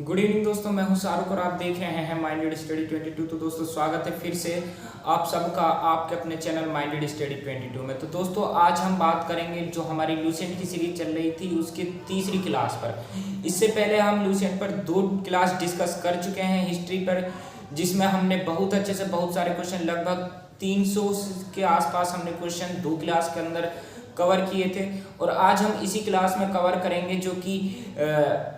Good evening दोस्तों, मैं हूं शाहरुख और आप देख रहे हैं माइंडेड स्टडी 22। तो दोस्तों स्वागत है फिर से आप सबका आपके अपने चैनल माइंडेड स्टडी 22 में। तो दोस्तों आज हम बात करेंगे जो हमारी लूसेंट की सीरीज चल रही थी उसके तीसरी क्लास पर। इससे पहले हम लूसेंट पर 2 क्लास डिस्कस कर चुके हैं हिस्ट्री पर, जिसमें हमने बहुत अच्छे से बहुत सारे क्वेश्चन लगभग 300 के आसपास हमने क्वेश्चन 2 क्लास के अंदर कवर किए थे। और आज हम इसी क्लास में कवर करेंगे जो कि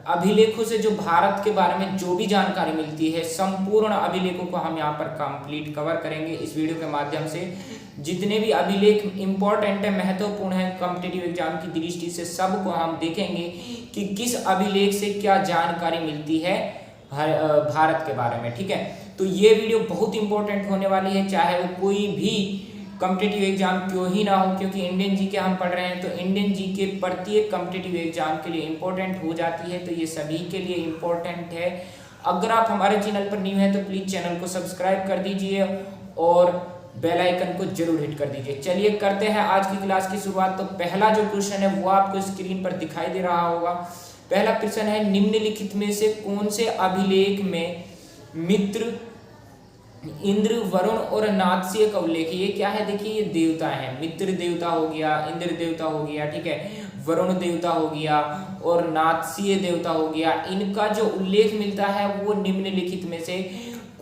अभिलेखों से जो भारत के बारे में जो भी जानकारी मिलती है, संपूर्ण अभिलेखों को हम यहाँ पर कंप्लीट कवर करेंगे इस वीडियो के माध्यम से। जितने भी अभिलेख इंपॉर्टेंट है, महत्वपूर्ण है कॉम्पिटिटिव एग्जाम की दृष्टि से, सबको हम देखेंगे कि किस अभिलेख से क्या जानकारी मिलती है भारत के बारे में। ठीक है, तो ये वीडियो बहुत इंपॉर्टेंट होने वाली है, चाहे वो कोई भी कॉम्पिटिटिव एग्जाम क्यों ही ना हो, क्योंकि इंडियन जीके हम पढ़ रहे हैं तो इंडियन जीके प्रत्येक कॉम्पिटिटिव एग्जाम के लिए इंपॉर्टेंट हो जाती है, तो ये सभी के लिए इंपॉर्टेंट है। अगर आप हमारे चैनल पर न्यू हैं तो प्लीज़ चैनल को सब्सक्राइब कर दीजिए और बेल आइकन को जरूर हिट कर दीजिए। चलिए करते हैं आज की क्लास की शुरुआत। तो पहला जो क्वेश्चन है वो आपको स्क्रीन पर दिखाई दे रहा होगा। पहला क्वेश्चन है, निम्नलिखित में से कौन से अभिलेख में मित्र, इंद्र, वरुण और नादसीय का उल्लेख है। ये क्या है, देखिए ये देवता है। मित्र देवता हो गया, इंद्र देवता हो गया, ठीक है, वरुण देवता हो गया और नादसीय देवता हो गया। इनका जो उल्लेख मिलता है वो निम्नलिखित में से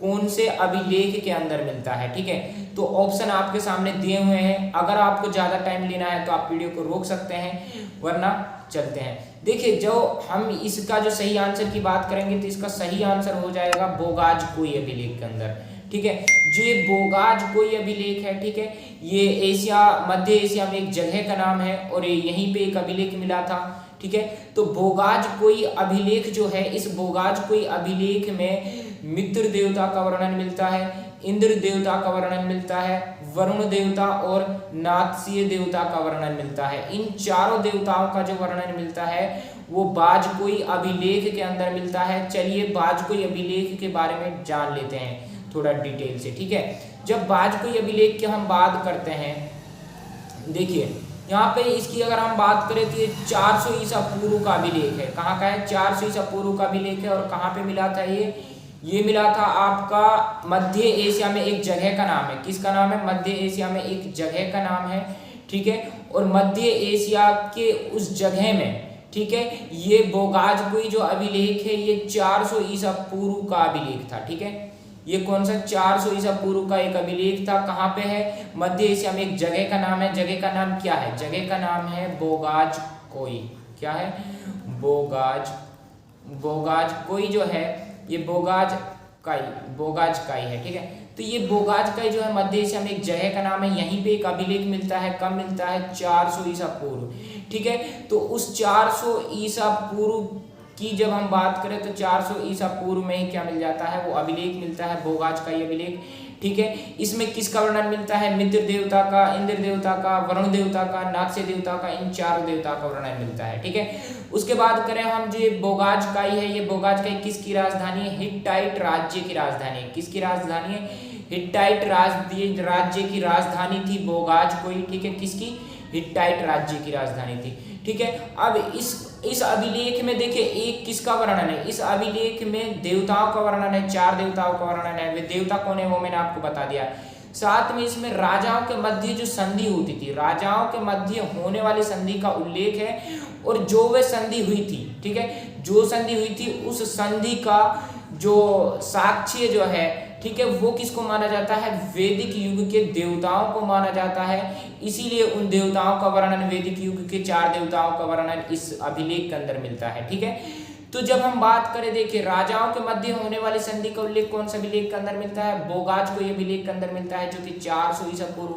कौन से अभिलेख के अंदर मिलता है। ठीक है, तो ऑप्शन आपके सामने दिए हुए हैं। अगर आपको ज्यादा टाइम लेना है तो आप वीडियो को रोक सकते हैं, वरना चलते हैं। देखिए, जो हम इसका जो सही आंसर की बात करेंगे तो इसका सही आंसर हो जाएगा बोगाज कोई अभिलेख के अंदर। ठीक है, जो ये बोगाज कोई अभिलेख है, ठीक है, ये एशिया, मध्य एशिया में एक जगह का नाम है और ये यहीं पे एक अभिलेख मिला था। ठीक है, तो बोगाज कोई अभिलेख जो है, इस बोगाज कोई अभिलेख में मित्र देवता का वर्णन मिलता है, इंद्र देवता का वर्णन मिलता है, वरुण देवता और नादसीय देवता का वर्णन मिलता है। इन चारों देवताओं का जो वर्णन मिलता है वो बाजकोई अभिलेख के अंदर मिलता है। चलिए बाजकोई अभिलेख के बारे में जान लेते हैं थोड़ा डिटेल से। ठीक है, जब बाजकोई अभिलेख की हम बात करते हैं, देखिए यहाँ पे इसकी अगर हम बात करें तो ये 400 ईसा पूर्व का अभिलेख है। कहाँ का है, 400 ईसा पूर्व का अभिलेख है। और कहाँ पे मिला था ये मिला था आपका मध्य एशिया में एक जगह का नाम है। किसका नाम है, मध्य एशिया में एक जगह का नाम है। ठीक है, और मध्य एशिया के उस जगह में, ठीक है, ये बोगाजकोई जो अभिलेख है ये 400 ईसा पूर्व का अभिलेख था। ठीक है, ये कौन सा 400 ईसा पूर्व का एक अभिलेख था। कहाँ पे है, मध्य एशिया में एक जगह का नाम है। जगह का नाम क्या है, जगह का नाम है बोगाजकोई। क्या है, बोगाजकोई जो है ये बोगाजकाई है। ठीक है, तो ये बोगाजकाई जो है मध्य एशिया में एक जगह का नाम है। यहीं पे एक अभिलेख मिलता है, कब मिलता है, 400 ईसा पूर्व। ठीक है, तो उस 400 ईसा पूर्व की जब हम बात करें तो 400 ईसा पूर्व में ही क्या मिल जाता है, वो अभिलेख मिलता है, बोगाजकाई अभिलेख। ठीक है, इसमें किसका वर्णन मिलता है, मित्र देवता का, इंद्र देवता का, वरुण देवता का, नादसीय देवता का, इन चारों देवता का वर्णन मिलता है। ठीक है, उसके बाद करें हम जो ये बोगाजकाई है, ये बोगाजकाई किसकी राजधानी है, हिट्टाइट राज्य की राजधानी है। किसकी राजधानी है, हिट्टाइट राज्य की राजधानी थी बोगाजकोई। ठीक है, किसकी, हिट्टाइट राज्य की राजधानी थी। ठीक है, अब इस अभिलेख में देखिए एक किसका वर्णन है, इस अभिलेख में देवताओं का वर्णन है, 4 देवताओं का वर्णन है। वे देवता कौन है वो मैंने आपको बता दिया। साथ में इसमें राजाओं के मध्य जो संधि होती थी, राजाओं के मध्य होने वाली संधि का उल्लेख है और जो वे संधि हुई थी, ठीक है, जो संधि हुई थी उस संधि का जो साक्ष्य जो है, ठीक है, वो किसको माना जाता है, वैदिक युग के देवताओं को माना जाता है। इसीलिए उन देवताओं का वर्णन, वैदिक युग के 4 देवताओं का वर्णन इस अभिलेख के अंदर मिलता है। ठीक है, तो जब हम बात करें, देखिए राजाओं के मध्य होने वाली संधि का उल्लेख कौन सा अभिलेख के अंदर मिलता है, बोगाजकोई अभिलेख के अंदर मिलता है, जो कि 400 ईसा पूर्व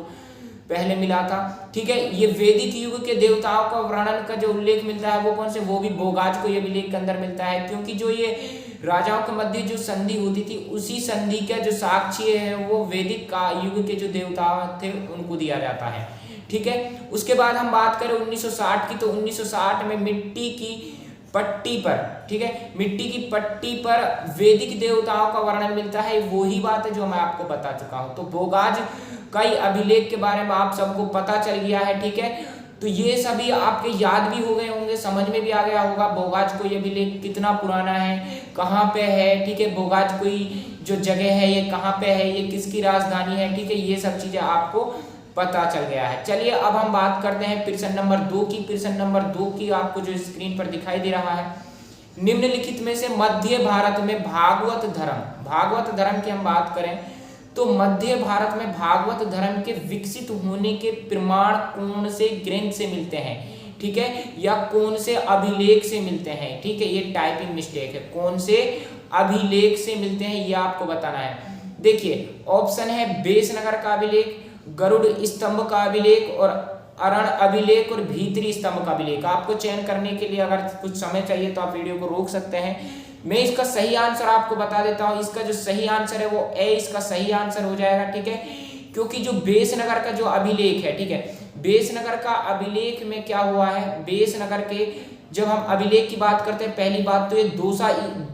पहले मिला था। ठीक है, ये वैदिक युग के देवताओं का वर्णन का जो उल्लेख मिलता है वो कौन से, वो भी बोगाजकोई अभिलेख के अंदर मिलता है। क्योंकि जो ये राजाओं के मध्य जो संधि होती थी, उसी संधि का जो साक्ष्य है वो वैदिक का युग के जो देवता थे उनको दिया जाता है। ठीक है, उसके बाद हम बात करें 1960 की, तो 1960 में मिट्टी की पट्टी पर, ठीक है, मिट्टी की पट्टी पर वैदिक देवताओं का वर्णन मिलता है। वही बात है जो मैं आपको बता चुका हूं। तो बोगाजकाई अभिलेख के बारे में आप सबको पता चल गया है। ठीक है, तो ये सभी आपके याद भी हो गए होंगे, समझ में भी आ गया होगा बोगाज कोई अभिलेख कितना पुराना है, कहाँ पे है, ठीक है, बोगाज कोई जो जगह है ये कहाँ पे है, ये किसकी राजधानी है, ठीक है, ये सब चीजें आपको पता चल गया है। चलिए अब हम बात करते हैं प्रश्न नंबर 2 की। प्रश्न नंबर 2 की आपको जो स्क्रीन पर दिखाई दे रहा है, निम्नलिखित में से मध्य भारत में भागवत धर्म की हम बात करें तो मध्य भारत में भागवत धर्म के विकसित होने के प्रमाण कौन से ग्रंथ से मिलते हैं, ठीक है, या कौन से अभिलेख से मिलते हैं, ठीक है, ये टाइपिंग मिस्टेक है, कौन से अभिलेख से मिलते हैं ये आपको बताना है। देखिए ऑप्शन है बेसनगर का अभिलेख, गरुड़ स्तंभ का अभिलेख और अरण अभिलेख और भीतरी स्तंभ का अभिलेख। आपको चयन करने के लिए अगर कुछ समय चाहिए तो आप वीडियो को रोक सकते हैं। मैं इसका सही आंसर आपको बता देता हूं। इसका जो सही आंसर है वो ए इसका सही आंसर हो जाएगा, ठीक है, क्योंकि जो बेसनगर का जो अभिलेख है, ठीक है, बेसनगर का अभिलेख में क्या हुआ है, बेसनगर के जब हम अभिलेख की बात करते हैं, पहली बात तो ये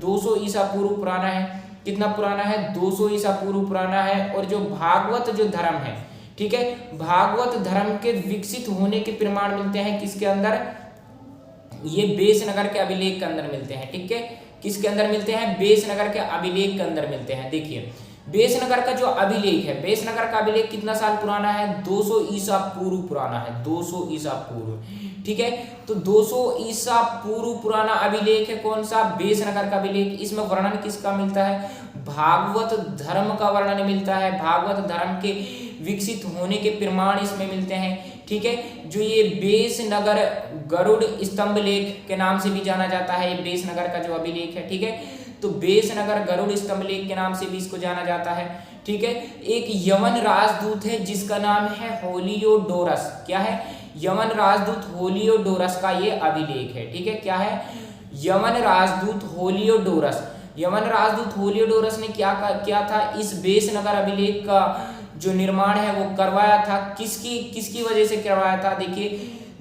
200 ईसा पूर्व पुराना है। कितना पुराना है, 200 ईसा पूर्व पुराना है। और जो भागवत जो धर्म है, ठीक है, भागवत धर्म के विकसित होने के प्रमाण मिलते हैं किसके अंदर, ये बेसनगर के अभिलेख के अंदर मिलते हैं, ठीक है, किसके अंदर मिलते हैं, बेसनगर के अभिलेख के अंदर मिलते हैं। देखिए बेसनगर का जो अभिलेख है, बेसनगर का अभिलेख कितना साल पुराना है, 200 ईसा पूर्व पुराना है, 200 ईसा पूर्व, ठीक है। तो 200 ईसा पूर्व पुराना अभिलेख है कौन सा, बेसनगर का अभिलेख। इसमें वर्णन किसका मिलता है, भागवत धर्म का वर्णन मिलता है, भागवत धर्म के विकसित होने के प्रमाण इसमें मिलते हैं, ठीक है। जो ये बेसनगर गरुड़ स्तंभ लेख के नाम से भी जाना जाता है, ये बेसनगर का जो अभिलेख है, ठीक है, तो बेसनगर गरुड़ स्तंभ लेख के नाम से भी इसको जाना जाता है, ठीक है। एक यमन राजदूत है जिसका नाम है होलियोडोरस, क्या है, यमन राजदूत होलियोडोरस का ये अभिलेख है, ठीक है, क्या है, यमन राजदूत होलियोडोरस। यमन राजदूत होलियोडोरस ने क्या था, इस बेसनगर अभिलेख का जो निर्माण है वो करवाया था, किसकी वजह से करवाया था, देखिए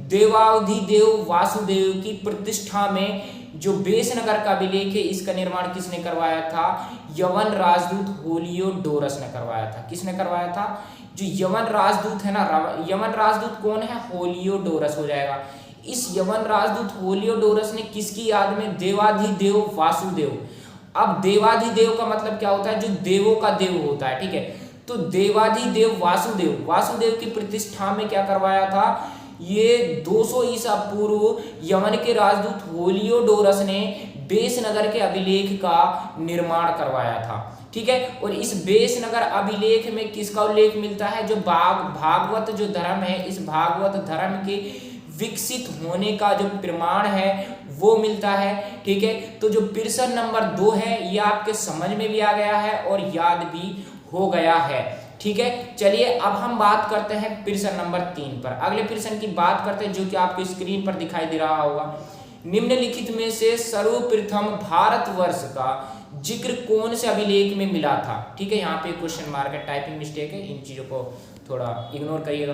देवाधिदेव वासुदेव की प्रतिष्ठा में जो बेसनगर का अभिलेख है इसका निर्माण किसने करवाया था, यवन राजदूत होलियोडोरस ने करवाया था। किसने करवाया था, जो यवन राजदूत है ना, यवन राजदूत कौन है, होलियोडोरस हो जाएगा। इस यवन राजदूत होलियोडोरस ने किसकी याद में, देवाधिदेव वासुदेव। अब देवाधिदेव का मतलब क्या होता है, जो देवों का देव होता है, ठीक है, तो देवाधिदेव वासुदेव की प्रतिष्ठा में क्या करवाया था, ये 200 ईसा पूर्व यमन के राजदूत होलियोडोरस ने बेसनगर के अभिलेख का निर्माण करवाया था, ठीक है। और इस बेसनगर अभिलेख में किसका उल्लेख मिलता है, जो भागवत जो धर्म है, इस भागवत धर्म के विकसित होने का जो प्रमाण है वो मिलता है, ठीक है। तो जो प्रश्न नंबर 2 है ये आपके समझ में भी आ गया है और याद भी हो गया है, ठीक है। चलिए अब हम बात करते हैं प्रश्न नंबर 3 पर। अगले प्रश्न की बात करते हैं जो कि आपको स्क्रीन पर दिखाई दे रहा होगा। निम्नलिखित में से सर्वप्रथम भारतवर्ष का जिक्र कौन से अभिलेख में मिला था, ठीक है, यहाँ पे क्वेश्चन मार्क है, टाइपिंग मिस्टेक है, इन चीजों को थोड़ा इग्नोर करिएगा।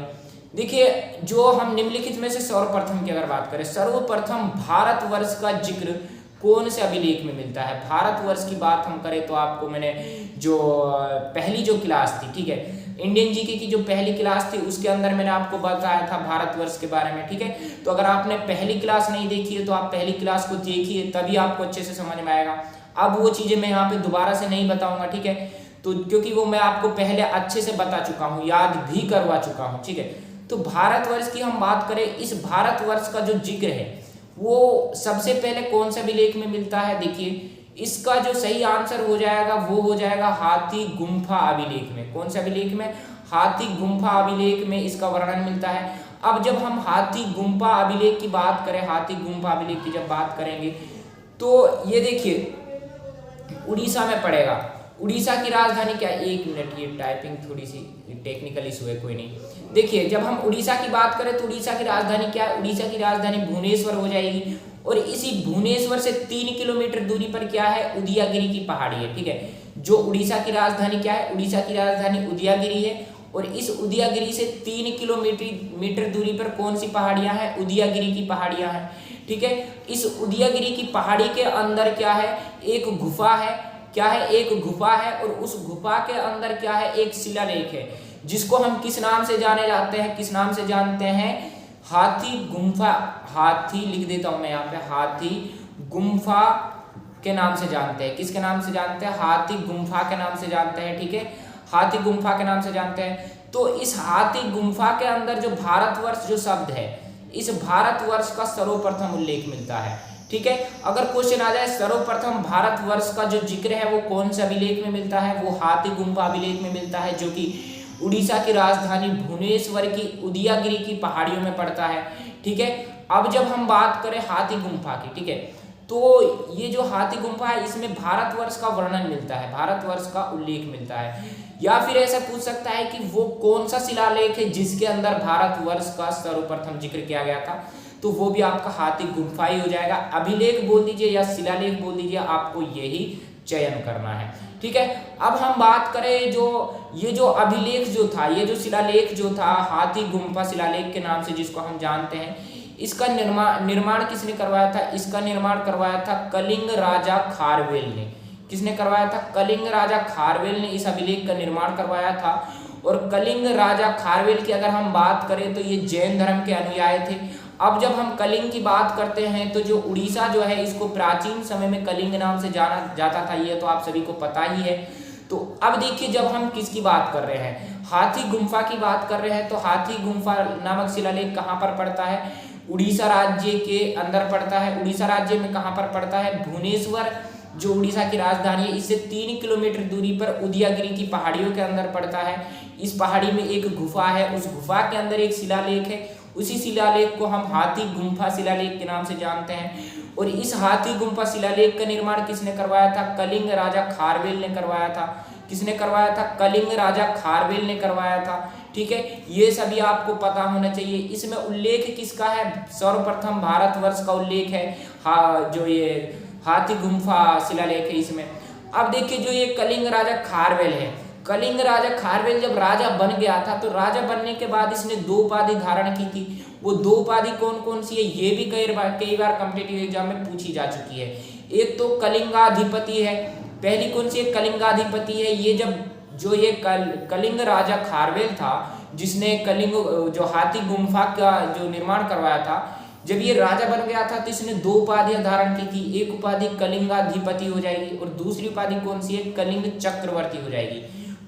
देखिए जो हम निम्नलिखित में से सर्वप्रथम की अगर बात करें, सर्वप्रथम भारतवर्ष का जिक्र कौन से अभिलेख में मिलता है। भारतवर्ष की बात हम करें तो आपको मैंने जो पहली जो क्लास थी, ठीक है, इंडियन जीके की जो पहली क्लास थी उसके अंदर मैंने आपको बताया था भारतवर्ष के बारे में, ठीक है। तो अगर आपने पहली क्लास नहीं देखी है तो आप पहली क्लास को देखिए, तभी आपको अच्छे से समझ में आएगा। अब वो चीजें मैं यहाँ पे दोबारा से नहीं बताऊंगा, ठीक है, तो क्योंकि वो मैं आपको पहले अच्छे से बता चुका हूँ, याद भी करवा चुका हूँ, ठीक है। तो भारतवर्ष की हम बात करें, इस भारतवर्ष का जो जिक्र है वो सबसे पहले कौन से अभिलेख में मिलता है, देखिए इसका जो सही आंसर हो जाएगा वो हो जाएगा हाथी गुम्फा अभिलेख में। कौन से अभिलेख में, हाथी गुम्फा अभिलेख में इसका वर्णन मिलता है। अब जब हम हाथी गुम्फा अभिलेख की बात करें, हाथी गुम्फा अभिलेख की जब बात करेंगे तो ये देखिए उड़ीसा में पड़ेगा। उड़ीसा की राजधानी क्या, एक मिनट, ये टाइपिंग थोड़ी सी टेक्निकल इशू है, कोई नहीं। देखिए जब हम उड़ीसा की बात करें तो उड़ीसा की राजधानी क्या है, उड़ीसा की राजधानी भुवनेश्वर हो जाएगी। और इसी भुवनेश्वर से 3 किलोमीटर दूरी पर क्या है, उदयगिरी की पहाड़ी है, ठीक है। जो उड़ीसा की राजधानी क्या है, उड़ीसा की राजधानी उदयगिरी है। और इस उदयगिरी से 3 किलोमीटर दूरी पर कौन सी पहाड़ियां हैं, उदयगिरी की पहाड़ियां हैं, ठीक है। इस उदयगिरी की पहाड़ी के अंदर क्या है, एक गुफा है, क्या है, एक गुफा है। और उस गुफा के अंदर क्या है, एक शिलालेख है, जिसको हम किस नाम से जाने जाते हैं, किस नाम से जानते हैं, हाथी गुम्फा, हाथी लिख देता हूं मैं यहाँ पे, हाथी गुम्फा के नाम से जानते हैं। किसके नाम से जानते हैं? हाथी गुम्फा के नाम से जानते हैं, ठीक है, हाथी गुम्फा के नाम से जानते हैं। तो इस हाथी गुम्फा के अंदर जो भारतवर्ष जो शब्द है, इस भारतवर्ष का सर्वप्रथम उल्लेख मिलता है, ठीक है। अगर क्वेश्चन आ जाए सर्वप्रथम भारतवर्ष का जो जिक्र है वो कौन से अभिलेख में मिलता है, वो हाथी गुम्फा अभिलेख में मिलता है, जो कि उड़ीसा की राजधानी भुवनेश्वर की उदयगिरी की पहाड़ियों में पड़ता है, ठीक है। अब जब हम बात करें हाथी गुम्फा की, ठीक है, तो ये जो हाथी गुम्फा है इसमें भारतवर्ष का वर्णन मिलता है, भारतवर्ष का उल्लेख मिलता है। या फिर ऐसा पूछ सकता है कि वो कौन सा शिलालेख है जिसके अंदर भारतवर्ष का सर्वप्रथम जिक्र किया गया था, तो वो भी आपका हाथी गुम्फा ही हो जाएगा। अभिलेख बोल दीजिए या शिलालेख बोल दीजिए, आपको यही चयन करना है, ठीक है। अब हम बात करें जो ये जो अभिलेख जो था, ये जो शिलालेख जो था हाथी गुम्फा शिलालेख के नाम से जिसको हम जानते हैं, इसका निर्माण किसने करवाया था? इसका निर्माण करवाया था कलिंग राजा खारवेल ने। किसने करवाया था? कलिंग राजा खारवेल ने इस अभिलेख का निर्माण करवाया था। और कलिंग राजा खारवेल की अगर हम बात करें तो ये जैन धर्म के अनुयायी थे। अब जब हम कलिंग की बात करते हैं तो जो उड़ीसा जो है इसको प्राचीन समय में कलिंग नाम से जाना जाता था, ये तो आप सभी को पता ही है। तो अब देखिए जब हम किसकी बात कर रहे हैं, हाथी गुम्फा की बात कर रहे हैं, तो हाथी गुम्फा नामक शिलालेख कहाँ पर पड़ता है? उड़ीसा राज्य के अंदर पड़ता है। उड़ीसा राज्य में कहाँ पर पड़ता है? भुवनेश्वर जो उड़ीसा की राजधानी है इससे 3 किलोमीटर दूरी पर उदयगिरी की पहाड़ियों के अंदर पड़ता है। इस पहाड़ी में एक गुफा है, उस गुफा के अंदर एक शिलालेख है, उसी शिलालेख को हम हाथी गुम्फा शिलालेख के नाम से जानते हैं। और इस हाथी गुम्फा शिलालेख का निर्माण किसने करवाया था? कलिंग राजा खारवेल ने करवाया था। किसने करवाया था? कलिंग राजा खारवेल ने करवाया था, ठीक है। ये सभी आपको पता होना चाहिए। इसमें उल्लेख किसका है? सर्वप्रथम भारतवर्ष का उल्लेख है, जो ये हाथी गुम्फा शिलालेख है इसमें। अब देखिए जो ये कलिंग राजा खारवेल है, कलिंग राजा खारवेल जब राजा बन गया था तो राजा बनने के बाद इसने 2 उपाधि धारण की थी। वो 2 उपाधि कौन कौन सी है ये भी कई बार कॉम्पिटिटिव एग्जाम में पूछी जा चुकी है। एक तो कलिंगाधिपति है, पहली कौन सी है? कलिंगाधिपति है। ये जब जो ये कलिंग राजा खारवेल था जिसने कलिंग जो हाथी गुम्फा का जो निर्माण करवाया था, जब ये राजा बन गया था तो इसने 2 उपाधियां धारण की थी। एक उपाधि कलिंगाधिपति हो जाएगी और दूसरी उपाधि कौन सी है? कलिंग चक्रवर्ती हो जाएगी।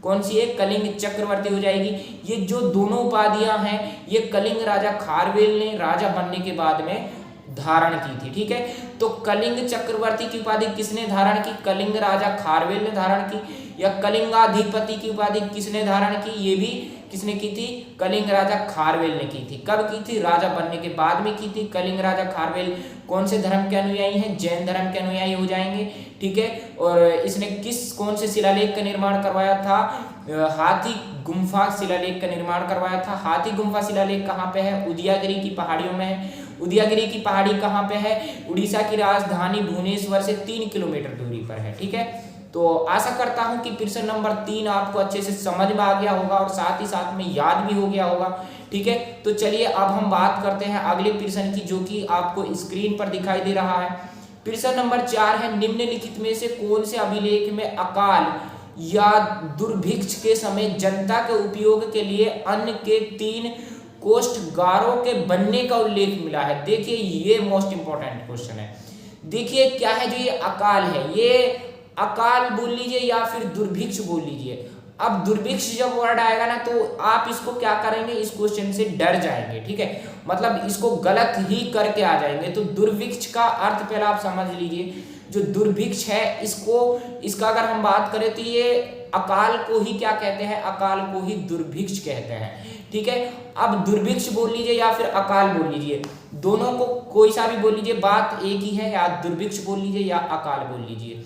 कौन सी है? कलिंग चक्रवर्ती हो जाएगी। ये जो दोनों उपाधियां हैं ये कलिंग राजा खारवेल ने राजा बनने के बाद में धारण की थी, ठीक है। तो कलिंग चक्रवर्ती की उपाधि किसने धारण की? कलिंग राजा खारवेल ने धारण की। या कलिंगाधिपति की उपाधि किसने धारण की? ये भी किसने की थी? कलिंग राजा खारवेल ने की थी। कब की थी? राजा बनने के बाद में की थी। कलिंग राजा खारवेल कौन से धर्म के अनुयायी हैं? जैन धर्म के अनुयायी हो जाएंगे, ठीक है। और इसने कौन से शिलालेख का निर्माण करवाया था? हाथी गुम्फा शिलालेख का निर्माण करवाया था। हाथी गुम्फा शिलालेख कहाँ पे है? उदयगिरी की पहाड़ियों में है। उदयगिरी की पहाड़ी कहाँ पे है? उड़ीसा की राजधानी भुवनेश्वर से 3 किलोमीटर दूरी पर है, ठीक है। तो आशा करता हूं कि प्रश्न नंबर 3 आपको अच्छे से समझ में आ गया होगा और साथ ही साथ में याद भी हो गया होगा, ठीक है। तो चलिए अब हम बात करते हैं अगले प्रश्न की, जो कि आपको स्क्रीन पर दिखाई दे रहा है। प्रश्न नंबर 4 है, निम्नलिखित में से कौन से अभिलेख में अकाल या दुर्भिक्ष के समय जनता के उपयोग के लिए अन्न के 3 कोष्ठगारों के बनने का उल्लेख मिला है? देखिए ये मोस्ट इंपॉर्टेंट क्वेश्चन है। देखिए क्या है जो ये अकाल है, ये अकाल बोल लीजिए या फिर दुर्भिक्ष बोल लीजिए। अब दुर्भिक्ष जब वर्ड आएगा ना तो आप इसको क्या करेंगे? इस क्वेश्चन से डर जाएंगे, ठीक है, मतलब इसको गलत ही करके आ जाएंगे। तो दुर्भिक्ष का अर्थ पहले आप समझ लीजिए। जो दुर्भिक्ष है इसका अगर हम बात करें तो ये अकाल को ही क्या कहते हैं? अकाल को ही दुर्भिक्ष कहते हैं, ठीक है। अब दुर्भिक्ष बोल लीजिए या फिर अकाल बोल लीजिए, दोनों को कोई सा भी बोल लीजिए, बात एक ही है। या दुर्भिक्ष बोल लीजिए या अकाल बोल लीजिए।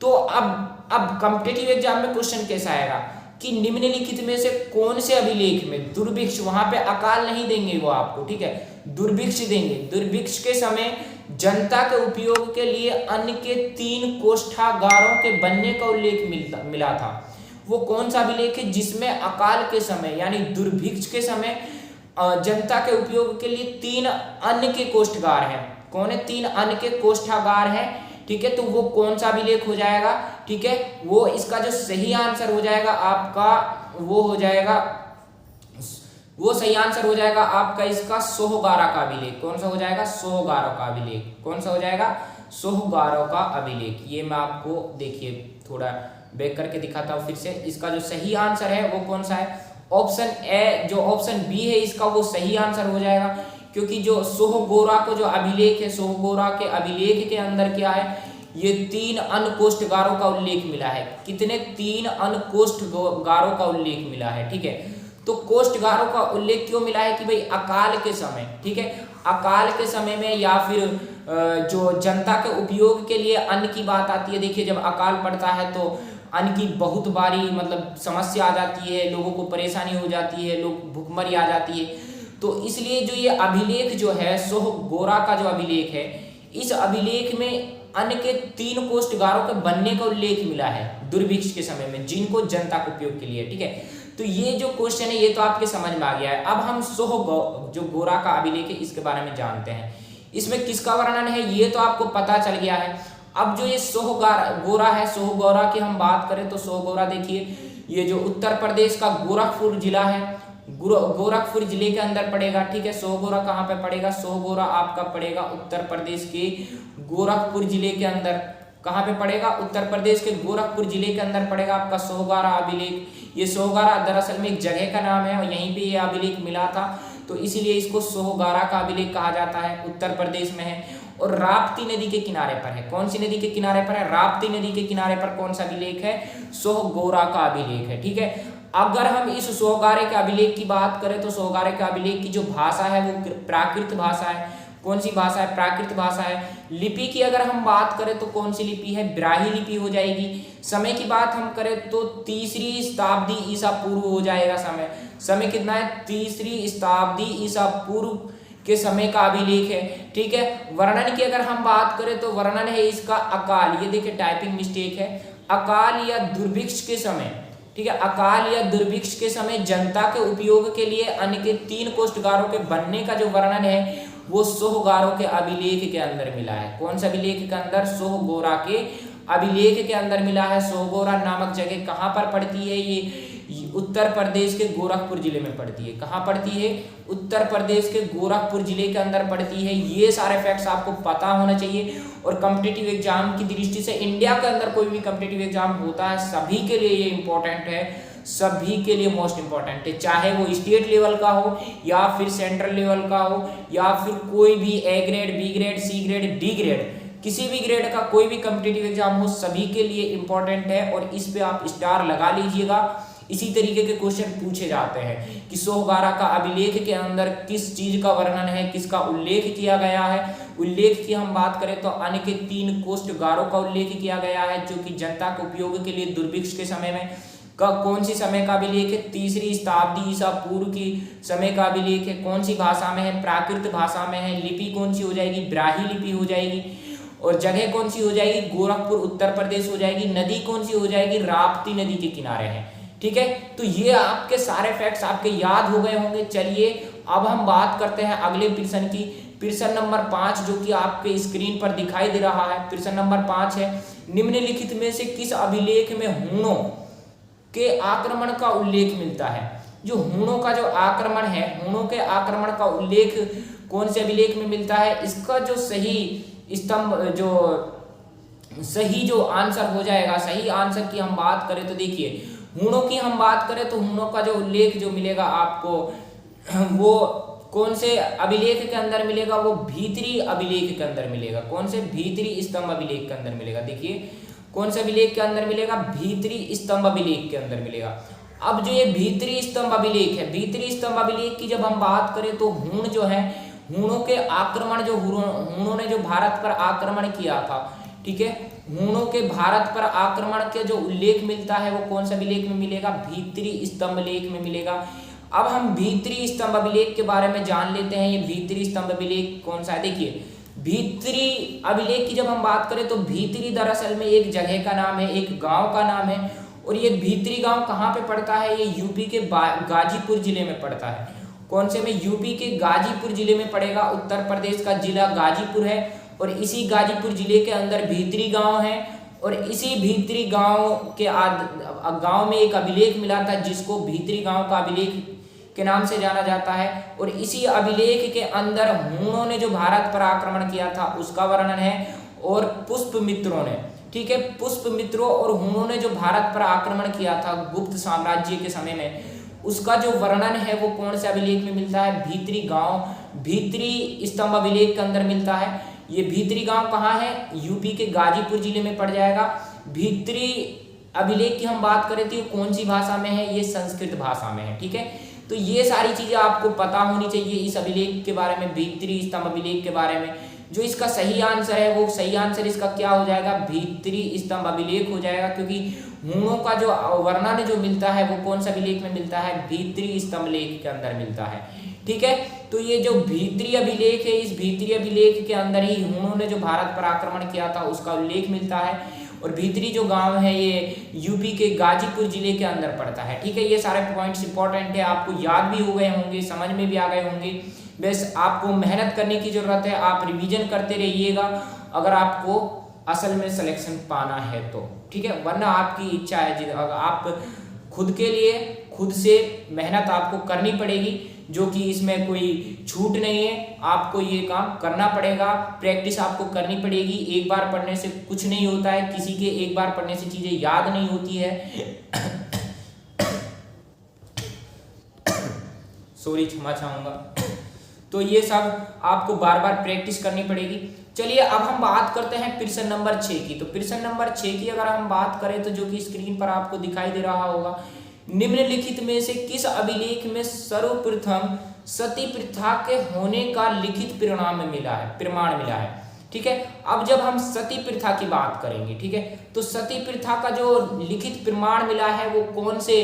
तो अब कॉम्पिटिटिव एग्जाम में क्वेश्चन कैसा आएगा कि निम्नलिखित में से कौन से अभिलेख में दुर्भिक्ष, वहां पे अकाल नहीं देंगे वो आपको, ठीक है, दुर्भिक्ष देंगे। दुर्भिक्ष के समय जनता के उपयोग के लिए अन्न के 3 कोष्ठागारों के बनने का उल्लेख मिला था। वो कौन सा अभिलेख है जिसमें अकाल के समय यानी दुर्भिक्ष के समय जनता के उपयोग के लिए 3 अन्न के कोष्ठगार हैं? कौन है? 3 अन्न के कोष्ठागार हैं, ठीक है। तो वो कौन सा अभिलेख हो जाएगा? ठीक है, वो इसका जो सही आंसर हो जाएगा आपका वो हो जाएगा वो सही आंसर हो जाएगा आपका इसका सोहगारा का अभिलेख। कौन सा हो जाएगा? सोहगारा का अभिलेख। कौन सा हो जाएगा? सोहगारा का अभिलेख। ये मैं आपको देखिए थोड़ा बैक करके दिखाता हूँ फिर से। इसका जो सही आंसर है वो कौन सा है? ऑप्शन ए, जो ऑप्शन बी है इसका वो सही आंसर हो जाएगा, क्योंकि जो सोहगोरा को जो अभिलेख है, सोहगोरा के अभिलेख के अंदर क्या है, ये 3 अन्य कोष्ठगारों का उल्लेख मिला है। कितने? 3 अन्य कोष्ठगारों का उल्लेख मिला है। ठीक है, तो कोष्ठगारों का उल्लेख क्यों मिला है कि भाई अकाल के समय, ठीक है, अकाल के समय में या फिर जो जनता के उपयोग के लिए अन्न की बात आती है। देखिए जब अकाल पड़ता है तो अन्न की बहुत बारी मतलब समस्या आ जाती है, लोगों को परेशानी हो जाती है, लोग भूखमरी आ जाती है। तो इसलिए जो ये अभिलेख जो है सोहगोरा का जो अभिलेख है, इस अभिलेख में अन्न के 3 कोष्ठगारों के बनने का उल्लेख मिला है दुर्भिक्ष के समय में, जिनको जनता के उपयोग के लिए। ठीक है, तो ये जो क्वेश्चन है ये तो आपके समझ में आ गया है। अब हम जो गोरा का अभिलेख है इसके बारे में जानते हैं। इसमें किसका वर्णन है ये तो आपको पता चल गया है। अब जो ये सोहगोरा है, सोहगोरा की हम बात करें तो सोहगोरा देखिए ये जो उत्तर प्रदेश का गोरखपुर जिला है, गोरखपुर जिले के अंदर पड़ेगा। ठीक है, सोहगोरा कहाँ पे पड़ेगा? सोहगोरा आपका पड़ेगा उत्तर प्रदेश के गोरखपुर जिले के अंदर। कहाँ पे पड़ेगा? उत्तर प्रदेश के गोरखपुर जिले के अंदर पड़ेगा आपका सोहगोरा अभिलेख। ये सोहगोरा दरअसल में एक जगह का नाम है और यहीं पे ये अभिलेख मिला था, तो इसीलिए इसको सोहगोरा का अभिलेख कहा जाता है। उत्तर प्रदेश में है और राप्ती नदी के किनारे पर है। कौन सी नदी के किनारे पर है? राप्ती नदी के किनारे पर कौन सा अभिलेख है? सोहगोरा का अभिलेख है। ठीक है, अगर हम इस सोहगोरा के अभिलेख की बात करें तो सोहगोरा के अभिलेख की जो भाषा है वो प्राकृत भाषा है। कौन सी भाषा है? प्राकृत भाषा है। लिपि की अगर हम बात करें तो कौन सी लिपि है? ब्राह्मी लिपि हो जाएगी। समय की बात हम करें तो 3री शताब्दी ईसा पूर्व हो जाएगा। समय कितना है? 3री शताब्दी ईसा पूर्व के समय का अभिलेख है। ठीक है, वर्णन की अगर हम बात करें तो वर्णन है इसका अकाल। ये देखिए टाइपिंग मिस्टेक है। अकाल या दुर्भिक्ष के समय, ठीक है, अकाल या दुर्भिक्ष के समय जनता के उपयोग के लिए अन्न के 3 कोष्ठगारों के बनने का जो वर्णन है वो सोहगोरा के अभिलेख के अंदर मिला है। कौन सा अभिलेख के अंदर? सोहगोरा के अभिलेख के अंदर मिला है। सोहगोरा नामक जगह कहाँ पर पड़ती है? ये उत्तर प्रदेश के गोरखपुर जिले में पड़ती है। कहाँ पड़ती है? उत्तर प्रदेश के गोरखपुर जिले के अंदर पड़ती है। ये सारे फैक्ट्स आपको पता होना चाहिए। और कॉम्पिटिटिव एग्जाम की दृष्टि से इंडिया के अंदर कोई भी कॉम्पिटिटिव एग्जाम होता है सभी के लिए ये इंपॉर्टेंट है, सभी के लिए मोस्ट इंपॉर्टेंट है, चाहे वो स्टेट लेवल का हो या फिर सेंट्रल लेवल का हो या फिर कोई भी A grade, B grade, C grade, D grade, किसी भी ग्रेड का कोई भी कॉम्पिटिटिव एग्जाम हो सभी के लिए इंपॉर्टेंट है। और इस पे आप स्टार लगा लीजिएगा। इसी तरीके के क्वेश्चन पूछे जाते हैं कि सोहगोरा का अभिलेख के अंदर किस चीज का वर्णन है, किसका उल्लेख किया गया है। उल्लेख की हम बात करें तो अन्न के 3 कोष्ठगारों का उल्लेख किया गया है जो कि जनता के उपयोग के लिए दुर्भिक्ष के समय में का कौन सी समय का अभिलेख है? 3री शताब्दी ईसा पूर्व की समय का अभिलेख है। कौन सी भाषा में है? प्राकृत भाषा में है। लिपि कौन सी हो जाएगी? ब्राह्मी लिपि हो जाएगी। और जगह कौन सी हो जाएगी? गोरखपुर उत्तर प्रदेश हो जाएगी। नदी कौन सी हो जाएगी? राप्ती नदी के किनारे है। ठीक है, तो ये आपके सारे फैक्ट्स आपके याद हो गए होंगे। चलिए अब हम बात करते हैं अगले प्रश्न की। प्रश्न नंबर 5 जो कि आपके स्क्रीन पर दिखाई दे रहा है। प्रश्न नंबर 5 है, निम्नलिखित में से किस अभिलेख में हूणों के आक्रमण का उल्लेख मिलता है? जो हूणों का जो आक्रमण है, हूणों के आक्रमण का उल्लेख कौन से अभिलेख में मिलता है? इसका जो सही जो आंसर हो जाएगा, सही आंसर की हम बात करें तो देखिए हूणों की हम बात करें तो हूणों का जो उल्लेख जो मिलेगा आपको वो कौन से अभिलेख के अंदर मिलेगा? वो भीतरी अभिलेख के अंदर मिलेगा। कौन से? भीतरी स्तंभ अभिलेख के अंदर मिलेगा। देखिए कौन से अभिलेख के अंदर मिलेगा? भीतरी स्तंभ अभिलेख के अंदर मिलेगा। अब जो ये भीतरी स्तंभ अभिलेख है, भीतरी स्तंभ अभिलेख की जब हम बात करें तो हूण जो है, हूणों के आक्रमण जो हूणों ने जो भारत पर आक्रमण किया था, ठीक है, हूणों के भारत पर आक्रमण के जो उल्लेख मिलता है वो कौन सा अभिलेख में मिलेगा? भीतरी स्तंभ लेख में मिलेगा। अब हम भीतरी स्तंभ अभिलेख के बारे में जान लेते हैं। ये भीतरी स्तंभ अभिलेख कौन सा है? देखिए भीतरी अभिलेख की जब हम बात करें तो भीतरी दरअसल में एक जगह का नाम है, एक गांव का नाम है। और ये भीतरी गांव कहाँ पे पड़ता है? ये यूपी के गाजीपुर जिले में पड़ता है। कौन से में? यूपी के गाजीपुर जिले में पड़ेगा। उत्तर प्रदेश का जिला गाजीपुर है और इसी गाजीपुर जिले के अंदर भीतरी गांव है। और इसी भीतरी गांव के गांव में एक अभिलेख मिला था जिसको भीतरी गांव का अभिलेख के नाम से जाना जाता है। और इसी अभिलेख के अंदर हूणों ने जो भारत पर आक्रमण किया था उसका वर्णन है, और पुष्पमित्रों ने, ठीक है, पुष्पमित्रों और हूणों ने जो भारत पर आक्रमण किया था गुप्त साम्राज्य के समय में, उसका जो वर्णन है वो कौन से अभिलेख में मिलता है? भीतरी गांव भीतरी स्तंभ अभिलेख के अंदर मिलता है। ये भीतरी गांव कहाँ है? यूपी के गाजीपुर जिले में पड़ जाएगा। भीतरी अभिलेख की हम बात करें तो ये कौन सी भाषा में है? ये संस्कृत भाषा में है, ठीक है। तो ये सारी चीजें आपको पता होनी चाहिए इस अभिलेख के बारे में, भीतरी स्तंभ अभिलेख के बारे में। जो इसका सही आंसर है वो सही आंसर इसका क्या हो जाएगा? भीतरी स्तंभ अभिलेख हो जाएगा, क्योंकि हूणों का जो वर्णन जो मिलता है वो कौन सा अभिलेख में मिलता है? भीतरी स्तंभ लेख के अंदर मिलता है, ठीक है। तो ये जो भीतरी अभिलेख है, इस भीतरी अभिलेख के अंदर ही हूणों ने जो भारत पर आक्रमण किया था उसका उल्लेख मिलता है। और भीतरी जो गांव है ये यूपी के गाजीपुर जिले के अंदर पड़ता है, ठीक है। ये सारे पॉइंट्स इंपॉर्टेंट है, आपको याद भी हो गए होंगे, समझ में भी आ गए होंगे। बस आपको मेहनत करने की जरूरत है, आप रिवीजन करते रहिएगा अगर आपको असल में सिलेक्शन पाना है तो, ठीक है। वरना आपकी इच्छा है, अगर आप खुद के लिए खुद से मेहनत आपको करनी पड़ेगी, जो कि इसमें कोई छूट नहीं है, आपको ये काम करना पड़ेगा, प्रैक्टिस आपको करनी पड़ेगी। एक बार पढ़ने से कुछ नहीं होता है, किसी के एक बार पढ़ने से चीजें याद नहीं होती है। सॉरी, क्षमा चाहूंगा। तो ये सब आपको बार बार प्रैक्टिस करनी पड़ेगी। चलिए अब हम बात करते हैं प्रश्न नंबर 6 की। तो प्रश्न नंबर 6 की अगर हम बात करें तो जो कि स्क्रीन पर आपको दिखाई दे रहा होगा, निम्नलिखित में से किस अभिलेख में सर्वप्रथम सती प्रथा के होने का लिखित प्रमाण मिला है, ठीक है। अब जब हम सती प्रथा की बात करेंगे, ठीक है, तो सती प्रथा का जो लिखित प्रमाण मिला है वो कौन से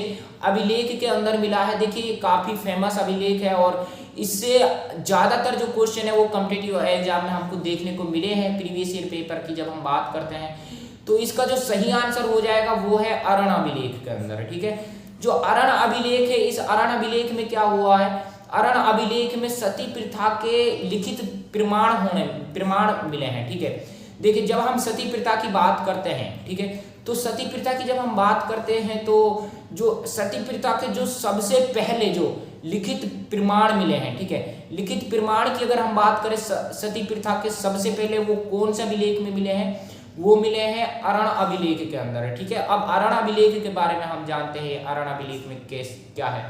अभिलेख के अंदर मिला है? देखिए ये काफी फेमस अभिलेख है और इससे ज्यादातर जो क्वेश्चन है वो कॉम्पिटिटिव एग्जाम में हमको देखने को मिले हैं प्रीवियस ईयर पेपर की जब हम बात करते हैं। तो इसका जो सही आंसर हो जाएगा वो है अरण अभिलेख के अंदर, ठीक है। जो अरण अभिलेख है, इस अरण अभिलेख में क्या हुआ है? अरण अभिलेख में सती प्रथा के लिखित प्रमाण मिले हैं, ठीक है। देखिए जब हम सती प्रथा की बात करते हैं, ठीक है, तो सती प्रथा की जब हम बात करते हैं तो जो सती प्रथा के जो सबसे पहले जो लिखित प्रमाण मिले हैं, ठीक है, लिखित प्रमाण की अगर हम बात करें सती प्रथा के सबसे पहले वो कौन से अभिलेख में मिले हैं? वो मिले हैं अरण अभिलेख के अंदर, ठीक है। अब अरण अभिलेख के बारे में हम जानते हैं अरण अभिलेख में क्या है।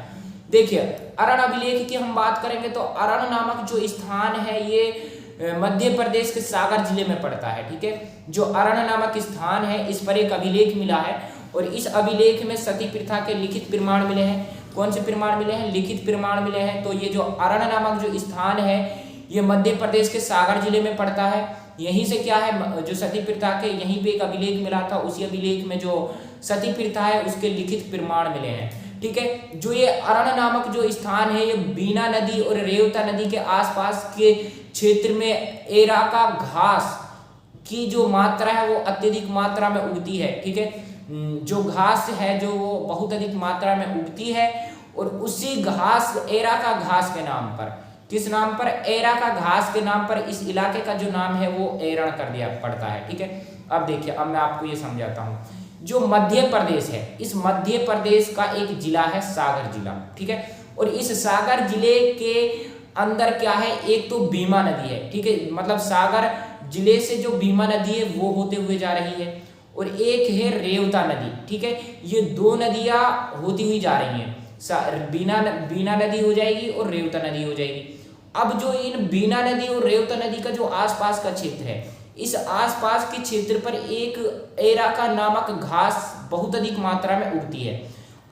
देखिए अरण अभिलेख की हम बात करेंगे तो अरण नामक जो स्थान है ये मध्य प्रदेश के सागर जिले में पड़ता है, ठीक है। जो अरण नामक स्थान है इस पर एक अभिलेख मिला है और इस अभिलेख में सती प्रथा के लिखित प्रमाण मिले हैं। कौन से प्रमाण मिले हैं? लिखित प्रमाण मिले हैं। तो ये जो अरण नामक जो स्थान है ये मध्य प्रदेश के सागर जिले में पड़ता है। यहीं से क्या है, जो सती प्रथा के यहीं पे एक अभिलेख मिला था, उसी अभिलेख में जो सती प्रथा है उसके लिखित प्रमाण मिले हैं, ठीक है। जो ये अरण नामक जो स्थान है ये बीना नदी और रेवता नदी के आसपास के क्षेत्र में एराका घास की जो मात्रा है वो अत्यधिक मात्रा में उगती है, ठीक है। जो घास है जो वो बहुत अधिक मात्रा में उगती है और उसी घास एराका घास के नाम पर, किस नाम पर? एराका घास के नाम पर इस इलाके का जो नाम है वो एरण कर दिया पड़ता है, ठीक है। अब देखिए अब मैं आपको ये समझाता हूँ। जो मध्य प्रदेश है, इस मध्य प्रदेश का एक जिला है सागर जिला, ठीक है। और इस सागर जिले के अंदर क्या है? एक तो भीमा नदी है, ठीक है, मतलब सागर जिले से जो भीमा नदी है वो होते हुए जा रही है और एक है रेवता नदी, ठीक है। ये दो नदियां होती हुई जा रही हैं, बीना नदी हो जाएगी और रेवता नदी हो जाएगी। अब जो इन बीना नदी और रेवता नदी का जो आसपास का क्षेत्र है, इस आसपास के क्षेत्र पर एक एराका नामक घास बहुत अधिक मात्रा में उगती है।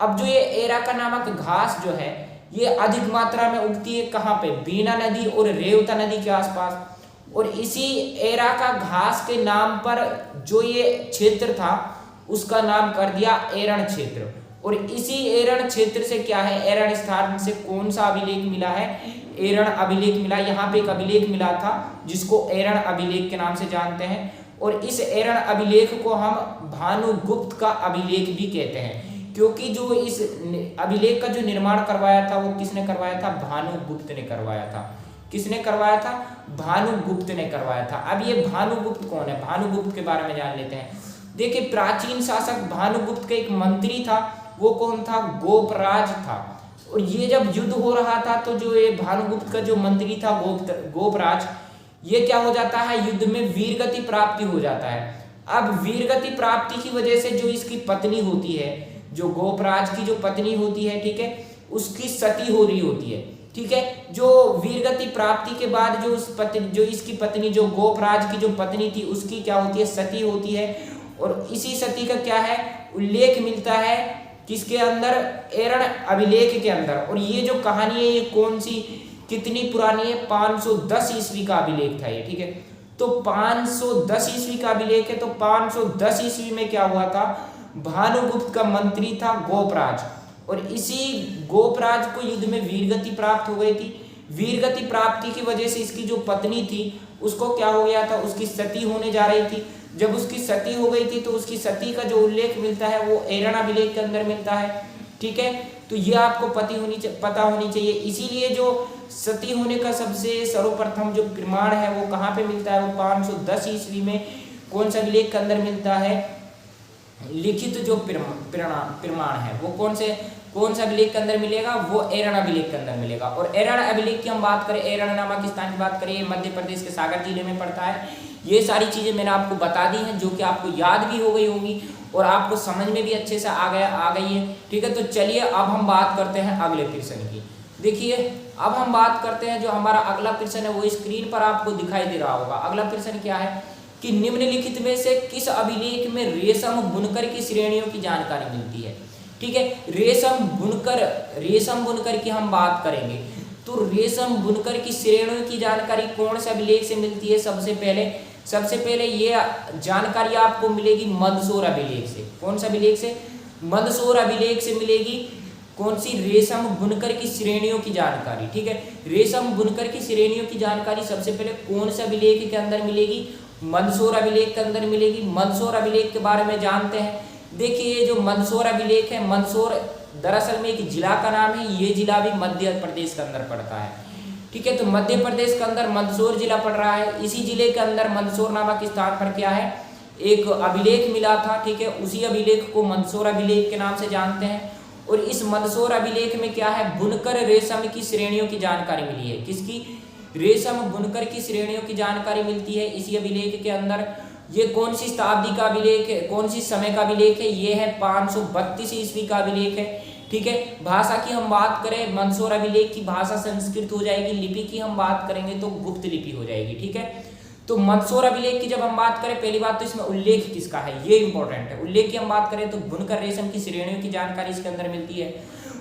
अब जो ये एराका नामक घास जो है ये अधिक मात्रा में उगती है कहाँ पे? बीना नदी और रेवता नदी के आसपास। और इसी एराका घास के नाम पर जो ये क्षेत्र था उसका नाम कर दिया एरण क्षेत्र। और इसी एरण क्षेत्र से क्या है? एरण स्थान से कौन सा अभिलेख मिला है? एरण अभिलेख मिला। यहाँ पे एक अभिलेख मिला था जिसको एरण अभिलेख के नाम से जानते हैं और इस एरण अभिलेख को हम भानुगुप्त का अभिलेख भी कहते हैं, क्योंकि जो इस अभिलेख का जो निर्माण करवाया था वो किसने करवाया था? भानुगुप्त ने करवाया था। किसने करवाया था? भानुगुप्त ने करवाया था। अब ये भानुगुप्त कौन है? भानुगुप्त के बारे में जान लेते हैं। देखिए प्राचीन शासक भानुगुप्त का एक मंत्री था, वो कौन था? गोपराज था। और ये जब युद्ध हो रहा था तो जो ये भानुगुप्त का जो मंत्री था गोपराज, ये क्या हो जाता है, युद्ध में वीरगति प्राप्ति हो जाता है। अब वीरगति प्राप्ति की वजह से जो इसकी पत्नी होती है, जो गोपराज की जो पत्नी होती है, ठीक है, उसकी सती हो रही होती है, ठीक है। जो वीरगति प्राप्ति के बाद जो इसकी पत्नी, जो गोपराज की जो पत्नी थी, उसकी क्या होती है, सती होती है। और इसी सती का क्या है, उल्लेख मिलता है किसके अंदर, एरण अभिलेख के अंदर। और ये जो कहानी है ये कौन सी, कितनी पुरानी है, 510 ईस्वी का अभिलेख था ये, ठीक है। तो 510 ईस्वी का अभिलेख है। तो 510 ईस्वी में क्या हुआ था, भानुगुप्त का मंत्री था गोपराज, और इसी गोपराज को युद्ध में वीरगति प्राप्त हो गई थी। वीरगति प्राप्ति की वजह से इसकी जो पत्नी थी उसको क्या हो गया था, उसकी सती होने जा रही थी। जब उसकी सती हो गई थी तो उसकी सती का जो उल्लेख मिलता है वो एरण अभिलेख के अंदर मिलता है, ठीक है। तो ये आपको पता होनी चाहिए। इसीलिए जो सती होने का सबसे सर्वप्रथम जो प्रमाण है वो कहाँ पे मिलता है, वो 510 ईस्वी में कौन सा अभिलेख के अंदर मिलता है, लिखित जो प्रमाण है वो कौन सा अभिलेख के अंदर मिलेगा, वो एरण अभिलेख के अंदर मिलेगा। और एरण अभिलेख की हम बात करें, एरण नामक स्थान की बात करें, मध्य प्रदेश के सागर जिले में पड़ता है। ये सारी चीजें मैंने आपको बता दी हैं, जो कि आपको याद भी हो गई होंगी और आपको समझ में भी अच्छे से आ गई है, ठीक है। तो चलिए अब हम बात करते हैं अगले प्रश्न की। देखिए अब हम बात करते हैं, जो हमारा अगला प्रश्न है वो स्क्रीन पर आपको दिखाई दे रहा होगा। अगला प्रश्न क्या है कि निम्नलिखित में से किस अभिलेख में रेशम बुनकर की श्रेणियों की जानकारी मिलती है, ठीक है। रेशम बुनकर की हम बात करेंगे तो रेशम बुनकर की श्रेणियों की जानकारी कौन से अभिलेख से मिलती है। सबसे पहले ये जानकारी आपको मिलेगी मंदसौर अभिलेख से। कौन सा अभिलेख से, मंदसौर अभिलेख से मिलेगी कौन सी, रेशम बुनकर की श्रेणियों की जानकारी, ठीक है। रेशम बुनकर की श्रेणियों की जानकारी सबसे पहले कौन से अभिलेख के अंदर मिलेगी, मंदसौर अभिलेख के अंदर मिलेगी। मंदसौर अभिलेख के बारे में जानते हैं। देखिए जो मंदसौर अभिलेख है, मंदसौर दरअसल में एक जिला का नाम है, ये जिला भी मध्य प्रदेश के अंदर पड़ता है, ठीक है। तो मध्य प्रदेश के अंदर मंदसौर जिला पड़ रहा है। इसी जिले के अंदर मंदसौर नामक स्थान पर क्या है, एक अभिलेख मिला था, ठीक है। उसी अभिलेख को मंदसौर अभिलेख के नाम से जानते हैं। और इस मंदसौर अभिलेख में क्या है, बुनकर रेशम की श्रेणियों की जानकारी मिली है। किसकी, रेशम बुनकर की श्रेणियों की जानकारी मिलती है इसी अभिलेख के अंदर। ये कौन सी शताब्दी का अभिलेख है, कौन सी समय का अभिलेख है, ये है 532 ईस्वी का अभिलेख है, ठीक है। भाषा की हम बात करें, मंदसौर अभिलेख की भाषा संस्कृत हो जाएगी। लिपि की हम बात करेंगे तो गुप्त लिपि हो जाएगी, ठीक है। तो मंदसौर अभिलेख की जब हम बात करें, पहली बात तो इसमें उल्लेख किसका है ये इंपॉर्टेंट है। उल्लेख की हम बात करें तो बुनकर रेशम की श्रेणियों की जानकारी इसके अंदर मिलती है।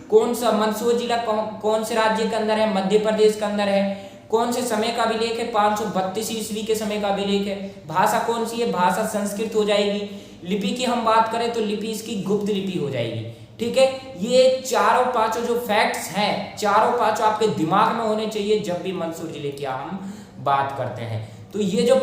कौन सा मंदसौर जिला कौन से राज्य के अंदर है, मध्य प्रदेश के अंदर है। कौन से समय का अभिलेख है, 532 ईस्वी के समय का अभिलेख है। भाषा कौन सी है, भाषा संस्कृत हो जाएगी। लिपि की हम बात करें तो लिपि इसकी गुप्त लिपि हो जाएगी, ठीक है। ये चारों पांचों जो फैक्ट्स हैं, चारों पांचों आपके दिमाग में होने चाहिए जब भी मंदसौर जिले की हम बात करते हैं। तो ये जो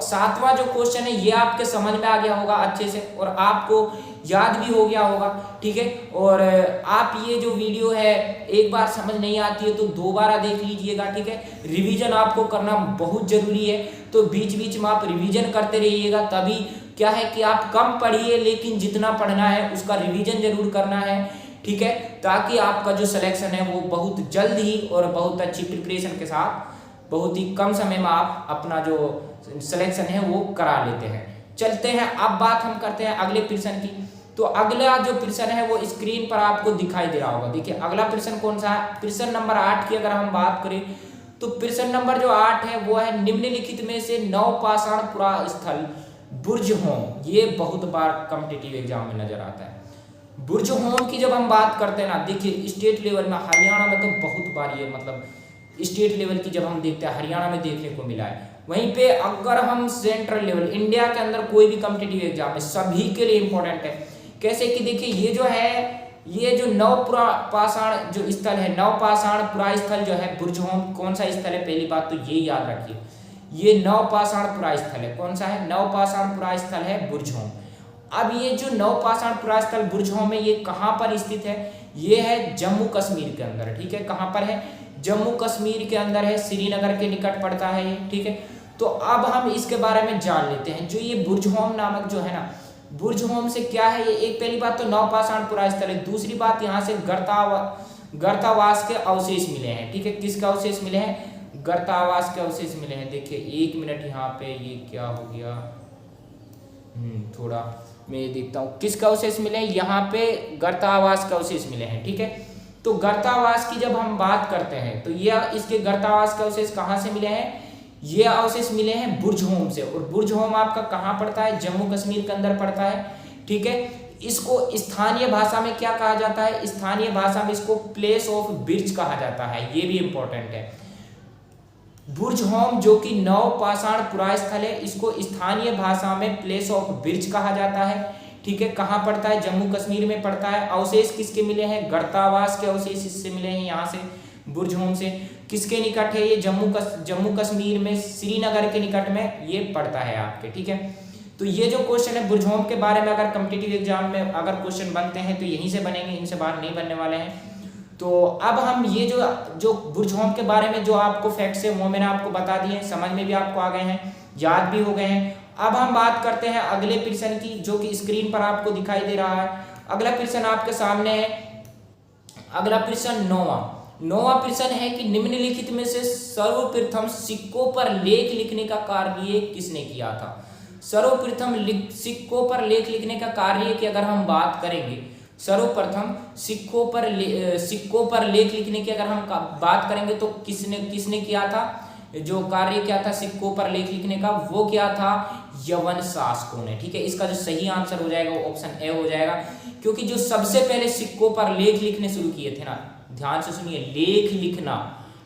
सातवां जो क्वेश्चन है ये आपके समझ में आ गया होगा अच्छे से, और आपको याद भी हो गया होगा, ठीक है। और आप ये जो वीडियो है एक बार समझ नहीं आती है तो दोबारा देख लीजिएगा, ठीक है। रिवीजन आपको करना बहुत जरूरी है, तो बीच बीच में आप रिवीजन करते रहिएगा। तभी क्या है कि आप कम पढ़िए लेकिन जितना पढ़ना है उसका रिवीजन जरूर करना है, ठीक है, ताकि आपका जो सिलेक्शन है वो बहुत जल्द ही और बहुत अच्छी प्रिपरेशन के साथ बहुत ही कम समय में आप अपना जो सिलेक्शन है वो करा लेते हैं। चलते हैं अब बात हम करते हैं अगले प्रश्न की। तो अगला जो प्रश्न है वो स्क्रीन पर आपको दिखाई दे रहा होगा। देखिए अगला प्रश्न कौन सा है, प्रश्न नंबर 8 की अगर हम बात करें तो प्रश्न नंबर जो 8 है वो है निम्नलिखित में से नवपाषाण पुरास्थल बुर्जहोम। ये बहुत बार कॉम्पिटिटिव एग्जाम में नजर आता है। बुर्जहोम की जब हम बात करते हैं ना, देखिए स्टेट लेवल में हरियाणा में तो बहुत बार ये मतलब स्टेट लेवल की जब हम देखते हैं हरियाणा में देखने को मिला है। वहीं पे अगर हम सेंट्रल लेवल इंडिया के अंदर कोई भी कॉम्पिटिटिव एग्जाम है सभी के लिए इंपॉर्टेंट है। कैसे कि देखिए ये जो है, ये जो नवपाषाण जो स्थल है, नवपाषाण पुरास्थल जो है बुर्जहोम, कौन सा स्थल है, पहली बात तो ये याद रखिए, ये नवपाषाण पुरास्थल है। कौन सा है, नवपाषाण पुरास्थल है बुर्जहोम। अब ये जो नवपाषाण पुरास्थल बुर्जहोम है ये कहाँ पर स्थित है, ये है जम्मू कश्मीर के अंदर, ठीक है। कहाँ पर है, जम्मू कश्मीर के अंदर है, श्रीनगर के निकट पड़ता है ये, ठीक है। तो अब हम इसके बारे में जान लेते हैं। जो ये बुर्जहोम नामक जो है ना, बुर्जहोम से क्या है, ये एक पहली बात तो नवपाषाण पुरास्थल है। दूसरी बात यहाँ से गर्तावास के अवशेष मिले हैं। ठीक है, किसके अवशेष मिले हैं? गर्तावास के अवशेष मिले हैं। देखिए 1 मिनट, यहाँ पे ये क्या हो गया, थोड़ा मैं देखता हूँ किसका अवशेष मिले हैं। यहाँ पे गर्तावास के अवशेष मिले हैं। ठीक है, तो गर्तावास की जब हम बात करते हैं तो ये इसके गर्तावास के अवशेष कहाँ से मिले हैं? ये अवशेष मिले हैं बुर्जहोम से, और बुर्जहोम आपका कहाँ पड़ता है? जम्मू कश्मीर के अंदर पड़ता है। ठीक है, इसको स्थानीय भाषा में क्या कहा जाता है? स्थानीय भाषा में इसको प्लेस ऑफ बिर्ज कहा जाता है। ये भी इंपॉर्टेंट है। बुर्जहोम जो कि नवपाषाण पुरास्थल है, इसको स्थानीय भाषा में प्लेस ऑफ बिर्ज कहा जाता है। ठीक है, कहाँ पड़ता है? जम्मू कश्मीर में पड़ता है। अवशेष किसके मिले हैं? गर्तावास के अवशेष इससे मिले हैं, यहाँ से बुर्जहोम से। किसके निकट है ये? जम्मू कश्मीर में श्रीनगर के निकट में ये पड़ता है आपके। ठीक है, तो ये जो क्वेश्चन है बुर्जहोम के बारे में, अगर कॉम्पिटिटिव एग्जाम में अगर क्वेश्चन बनते हैं तो यहीं से बनेंगे, इनसे बाहर नहीं बनने वाले हैं। तो अब हम ये जो बुर्जहोम के बारे में जो आपको फैक्ट्स है वो मैंने आपको बता दिए, समझ में भी आपको आ गए हैं, याद भी हो गए हैं। अब हम बात करते हैं अगले प्रश्न की, जो कि स्क्रीन पर आपको दिखाई दे रहा है। अगला प्रश्न आपके सामने है। अगला प्रश्न नौवां प्रश्न है कि निम्नलिखित में से सर्वप्रथम सिक्कों पर लेख लिखने का कार्य किसने किया था? सर्वप्रथम सिक्कों पर लेख लिखने का कार्य की अगर हम बात करेंगे, सर्वप्रथम सिक्कों पर लेख लिखने की अगर हम बात करेंगे तो किसने किया था? जो कार्य क्या था सिक्कों पर लेख लिखने का, वो क्या था? यवन शासकों ने। ठीक है, इसका जो सही आंसर हो जाएगा वो ऑप्शन ए हो जाएगा, क्योंकि जो सबसे पहले सिक्कों पर लेख लिखने शुरू किए थे ना, ध्यान से सुनिए, लेख लिखना।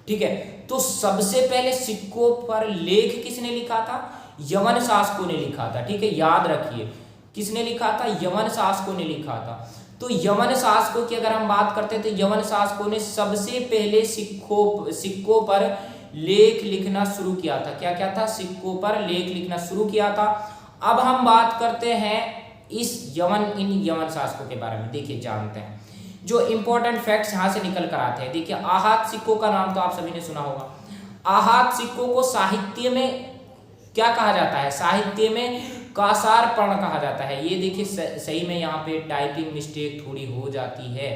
ठीक है, तो सबसे पहले सिक्कों पर लेख किसने लिखा था? यवन शासकों ने लिखा था। ठीक है, याद रखिए, किसने लिखा था? यवन शासकों ने लिखा था। तो यवन शासकों की अगर हम बात करते हैं तो यवन शासकों ने सबसे पहले सिक्कों पर लेख लिखना शुरू किया था। क्या क्या था? सिक्कों पर लेख लिखना शुरू किया था। अब हम बात करते हैं इस इन यवन शासकों के बारे में। देखिए, जानते हैं जो इंपॉर्टेंट फैक्ट्स यहाँ से निकल कर आते हैं। देखिए, आहत सिक्कों का नाम तो आप सभी ने सुना होगा। आहत सिक्कों को साहित्य में क्या कहा जाता है? साहित्य में कासारपण कहा जाता है। ये देखिए, सही में यहाँ पे टाइपिंग मिस्टेक थोड़ी हो जाती है,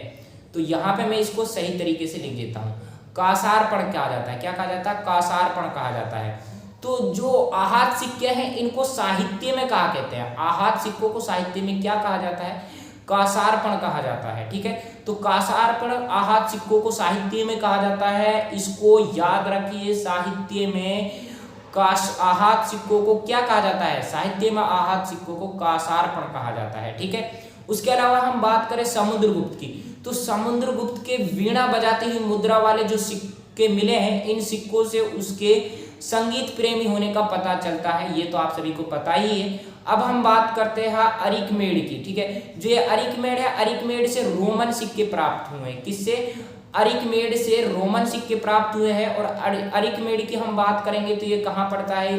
तो यहाँ पे मैं इसको सही तरीके से लिख देता हूँ। कासारपण कहा जाता है। क्या कहा जाता है? कासारपण कहा जाता है। तो जो आहत सिक्के हैं इनको साहित्य में कहा कहते हैं। आहत सिक्कों को साहित्य में क्या कहा जाता है? कासारपण कहा जाता है। ठीक है, तो कासारपण आहत सिक्कों को साहित्य में कहा जाता है। इसको याद रखिए, साहित्य में आहत सिक्कों को क्या कहा जाता है? साहित्य में आहत सिक्कों को कासारपण कहा जाता है। ठीक है, उसके अलावा हम बात करें समुद्रगुप्त की, तो समुद्रगुप्त के वीणा बजाती हुई मुद्रा वाले जो सिक्के मिले हैं, इन सिक्कों से उसके संगीत प्रेमी होने का पता चलता है। ये तो आप सभी को पता ही है। अब हम बात करते हैं अरिकमेड की। ठीक है, जो ये अरिकमेड है, अरिकमेड से रोमन सिक्के प्राप्त हुए। किससे? अरिकमेड से रोमन सिक्के प्राप्त हुए हैं। और अरिकमेड की हम बात करेंगे तो ये कहाँ पड़ता है?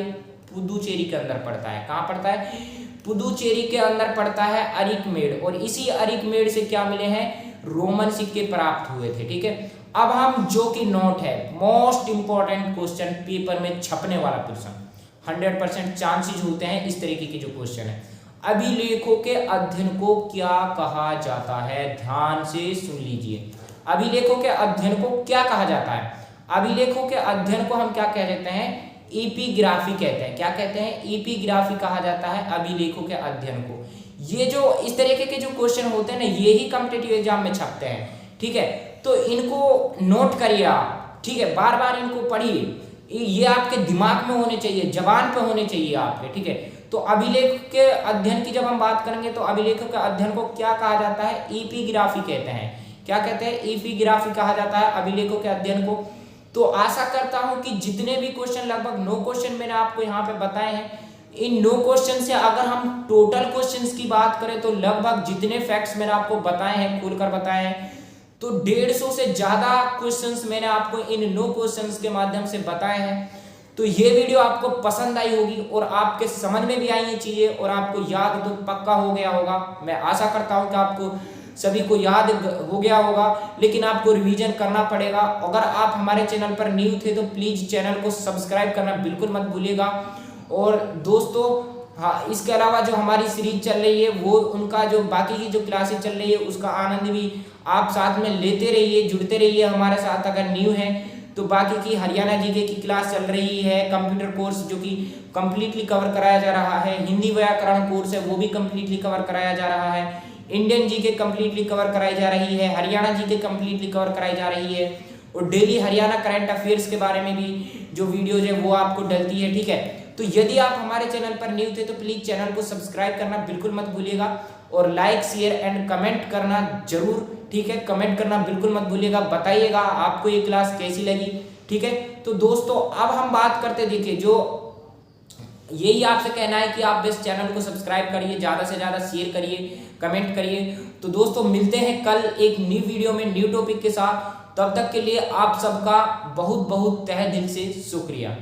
पुदुचेरी के अंदर पड़ता है। कहाँ पड़ता है? पुदुचेरी के अंदर पड़ता है अरिकमेड। और इसी अरिकमेड से क्या मिले हैं? रोमन सिक्के प्राप्त हुए थे। ठीक है, अब हम जो कि नोट है, मोस्ट इंपॉर्टेंट क्वेश्चन, पेपर में छपने वाला प्रश्न, 100% चांसेस होते हैं इस तरीके के जो क्वेश्चन है। अभिलेखों के अध्ययन को क्या कहा जाता है? ध्यान से सुन लीजिए, अभिलेखों के अध्ययन को क्या कहा जाता है? अभिलेखों के अध्ययन को हम क्या कह देते हैं? एपिग्राफी कहते हैं। क्या कहते हैं? एपिग्राफी कहा जाता है अभिलेखों के अध्ययन को। ये जो इस तरीके के जो क्वेश्चन होते हैं ना, ये ही कॉम्पिटिटिव एग्जाम में छपते हैं। ठीक है, तो इनको नोट करिए आप। ठीक है, बार बार इनको पढ़िए, ये आपके दिमाग में होने चाहिए, जबान पे होने चाहिए आपके। ठीक है, तो अभिलेख के अध्ययन की जब हम बात करेंगे तो अभिलेखों के अध्ययन को क्या कहा जाता है? एपिग्राफी कहते हैं। क्या कहते हैं? एपिग्राफी कहा जाता है अभिलेखों के अध्ययन को। तो आशा करता हूं कि जितने भी क्वेश्चन, लगभग 9 क्वेश्चन मैंने आपको यहाँ पे बताए हैं, इन 9 क्वेश्चन से अगर हम टोटल क्वेश्चंस की बात करें तो लगभग जितने फैक्ट्स मैंने आपको बताए हैं, खोलकर बताए हैं, तो 150 से ज्यादा क्वेश्चंस मैंने आपको इन 9 क्वेश्चंस के माध्यम से बताए हैं। तो ये वीडियो आपको पसंद आई होगी और आपके समझ में भी आनी चाहिए और आपको याद तो पक्का हो गया होगा। मैं आशा करता हूं कि आपको सभी को याद हो गया होगा, लेकिन आपको रिवीजन करना पड़ेगा। अगर आप हमारे चैनल पर न्यू थे तो प्लीज चैनल को सब्सक्राइब करना बिल्कुल मत भूलिएगा। और दोस्तों, हाँ, इसके अलावा जो हमारी सीरीज चल रही है वो उनका जो बाकी की जो क्लासेस चल रही है उसका आनंद भी आप साथ में लेते रहिए, जुड़ते रहिए हमारे साथ। अगर न्यू है तो बाकी की हरियाणा जीके की क्लास चल रही है, कंप्यूटर कोर्स जो कि कंप्लीटली कवर कराया जा रहा है, हिंदी व्याकरण कोर्स है वो भी कंप्लीटली कवर कराया जा रहा है, इंडियन जीके कंप्लीटली कवर कराई जा रही है, हरियाणा जीके कंप्लीटली कवर कराई जा रही है, और डेली हरियाणा करंट अफेयर्स के बारे में भी जो वीडियोज है वो आपको डलती है। ठीक है, तो यदि आप हमारे चैनल पर न्यू थे तो प्लीज चैनल को सब्सक्राइब करना बिल्कुल मत भूलिएगा, और लाइक शेयर एंड कमेंट करना जरूर, ठीक है, कमेंट करना बिल्कुल मत भूलिएगा, बताइएगा आपको ये क्लास कैसी लगी। ठीक है, तो दोस्तों अब हम बात करते, देखिए जो यही आपसे कहना है कि आप इस चैनल को सब्सक्राइब करिए, ज़्यादा से ज़्यादा शेयर करिए, कमेंट करिए। तो दोस्तों मिलते हैं कल एक न्यू वीडियो में न्यू टॉपिक के साथ, तब तक के लिए आप सबका बहुत बहुत तहे दिल से शुक्रिया।